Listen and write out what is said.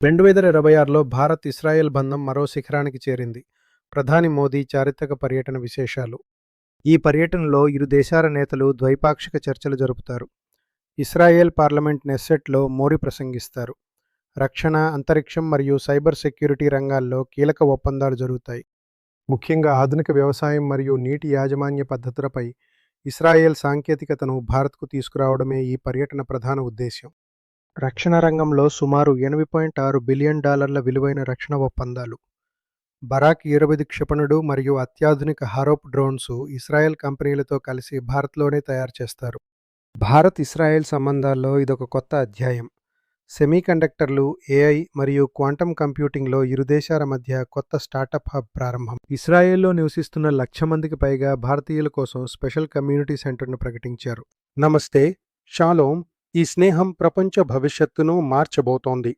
2026లో భారత్ ఇస్రాయెల్ బంధం మరో శిఖరానికి చేరింది. ప్రధాని మోదీ చారిత్రక పర్యటన విశేషాలు. ఈ పర్యటనలో ఇరు దేశాల నేతలు ద్వైపాక్షిక చర్చలు జరుపుతారు. ఇస్రాయెల్ పార్లమెంట్ నెస్సెట్లో మోడీ ప్రసంగిస్తారు. రక్షణ, అంతరిక్షం మరియు సైబర్ సెక్యూరిటీ రంగాల్లో కీలక ఒప్పందాలు జరుగుతాయి. ముఖ్యంగా ఆధునిక వ్యవసాయం మరియు నీటి యాజమాన్య పద్ధతులపై ఇస్రాయెల్ సాంకేతికతను భారత్కు తీసుకురావడమే ఈ పర్యటన ప్రధాన ఉద్దేశ్యం. రక్షణ రంగంలో సుమారు $8.6 బిలియన్ విలువైన రక్షణ ఒప్పందాలు. బరాక్ 20 క్షిపణులు మరియు అత్యాధునిక హారోప్ డ్రోన్స్ ఇస్రాయెల్ కంపెనీలతో కలిసి భారత్లోనే తయారు చేస్తారు. భారత్ ఇస్రాయెల్ సంబంధాల్లో ఇదొక కొత్త అధ్యాయం. సెమీకండక్టర్లు, ఏఐ మరియు క్వాంటమ్ కంప్యూటింగ్లో ఇరు దేశాల మధ్య కొత్త స్టార్టప్ హబ్ ప్రారంభం. ఇస్రాయెల్లో నివసిస్తున్న 1,00,000 మందికి పైగా భారతీయుల కోసం స్పెషల్ కమ్యూనిటీ సెంటర్ను ప్రకటించారు. నమస్తే, షాలోమ్. ఈ స్నేహం ప్రపంచ భవిష్యత్తును మార్చబోతోంది.